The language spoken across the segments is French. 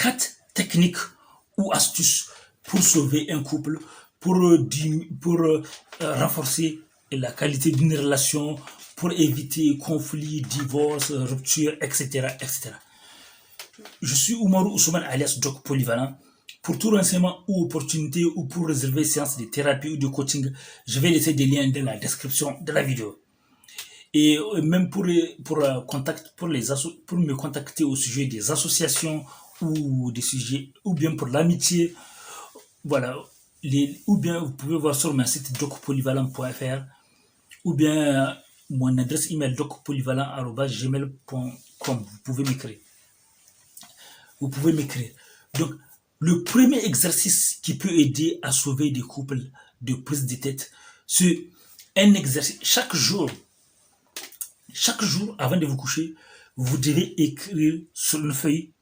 4 techniques ou astuces pour sauver un couple, pour renforcer la qualité d'une relation, pour éviter conflits, divorces, ruptures, etc., etc. Je suis Oumarou Ousmane alias Doc Polyvalent. Pour tout renseignement ou opportunité ou pour réserver séance de thérapie ou de coaching, je vais laisser des liens dans la description de la vidéo. Et même pour me contacter au sujet des associations ou des sujets, ou bien pour l'amitié, voilà, ou bien vous pouvez voir sur mon site docpolyvalent.fr, ou bien mon adresse email docpolyvalent@gmail.com. Vous pouvez m'écrire. Donc, le premier exercice qui peut aider à sauver des couples de prise de tête, c'est un exercice. Chaque jour, avant de vous coucher, vous devez écrire sur une feuille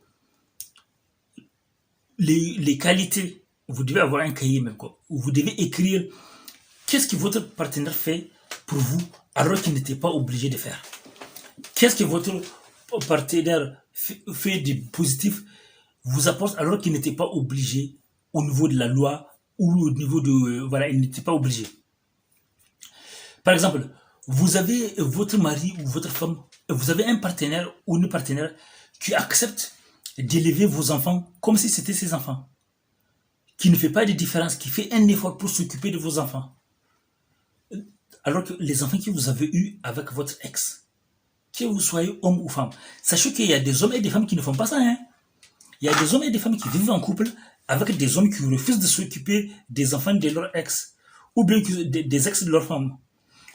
les qualités. Vous devez avoir un cahier même, quoi, où vous devez écrire qu'est-ce que votre partenaire fait pour vous alors qu'il n'était pas obligé de faire. Qu'est-ce que votre partenaire fait de positif, vous apporte alors qu'il n'était pas obligé au niveau de la loi ou au niveau de... voilà, il n'était pas obligé. Par exemple, vous avez votre mari ou votre femme, vous avez un partenaire ou une partenaire qui accepte d'élever vos enfants comme si c'était ses enfants, qui ne fait pas de différence, qui fait un effort pour s'occuper de vos enfants. Alors que les enfants que vous avez eus avec votre ex, que vous soyez homme ou femme, sachez qu'il y a des hommes et des femmes qui ne font pas ça, hein. Il y a des hommes et des femmes qui vivent en couple avec des hommes qui refusent de s'occuper des enfants de leur ex, ou bien des ex de leur femme,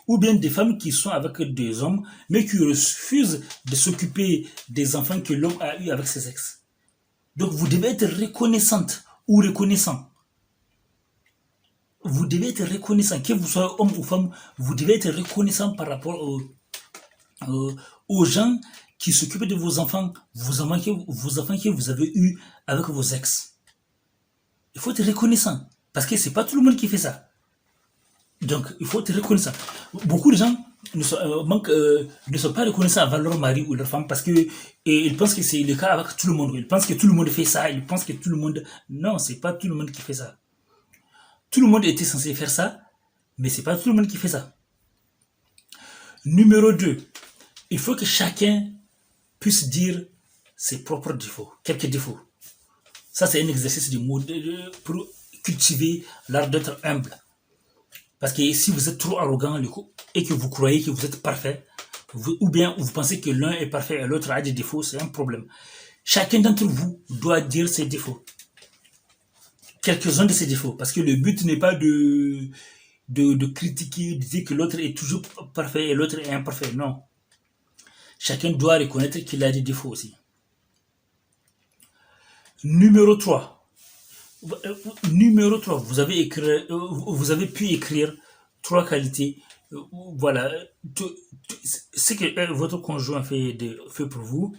ou bien des femmes qui sont avec des hommes, mais qui refusent de s'occuper des enfants que l'homme a eu avec ses ex. Donc vous devez être reconnaissante ou reconnaissant. Vous devez être reconnaissant, que vous soyez homme ou femme, vous devez être reconnaissant par rapport aux gens qui s'occupent de vos enfants que vous avez eus avec vos ex. Il faut être reconnaissant, parce que c'est pas tout le monde qui fait ça. Donc, il faut être reconnaissant. Beaucoup de gens ne sont pas reconnaissants envers leur mari ou leur femme parce que ils pensent que c'est le cas avec tout le monde. Ils pensent que tout le monde fait ça. Ils pensent que tout le monde... Non, c'est pas tout le monde qui fait ça. Tout le monde était censé faire ça, mais c'est pas tout le monde qui fait ça. Numéro 2, il faut que chacun puisse dire ses propres défauts, quelques défauts. Ça, c'est un exercice pour cultiver l'art d'être humble. Parce que si vous êtes trop arrogant et que vous croyez que vous êtes parfait, ou bien vous pensez que l'un est parfait et l'autre a des défauts, c'est un problème. Chacun d'entre vous doit dire ses défauts. Quelques-uns de ses défauts. Parce que le but n'est pas de critiquer, de dire que l'autre est toujours parfait et l'autre est imparfait. Non. Chacun doit reconnaître qu'il a des défauts aussi. Numéro 3. Vous avez pu écrire 3 qualités. Voilà. Ce que votre conjoint fait pour vous.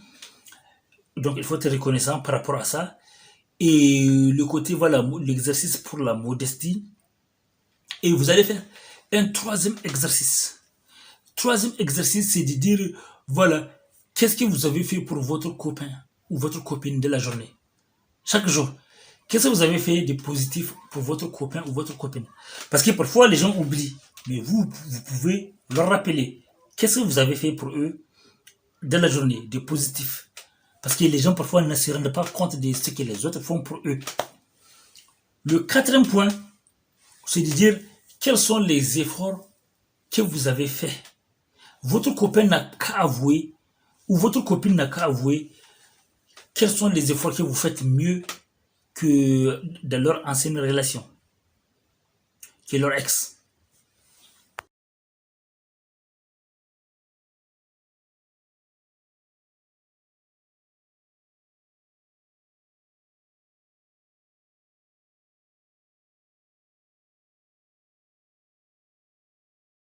Donc, il faut être reconnaissant par rapport à ça. Et le côté, voilà, l'exercice pour la modestie. Et vous allez faire un 3e exercice. 3e exercice, c'est de dire, voilà, qu'est-ce que vous avez fait pour votre copain ou votre copine de la journée. Chaque jour. Qu'est-ce que vous avez fait de positif pour votre copain ou votre copine? Parce que parfois, les gens oublient. Mais vous pouvez leur rappeler. Qu'est-ce que vous avez fait pour eux de la journée, de positif? Parce que les gens, parfois, ne se rendent pas compte de ce que les autres font pour eux. Le 4e point, c'est de dire quels sont les efforts que vous avez faits. Votre copain n'a qu'à avouer, ou votre copine n'a qu'à avouer, quels sont les efforts que vous faites mieux que dans leur ancienne relation, que leur ex.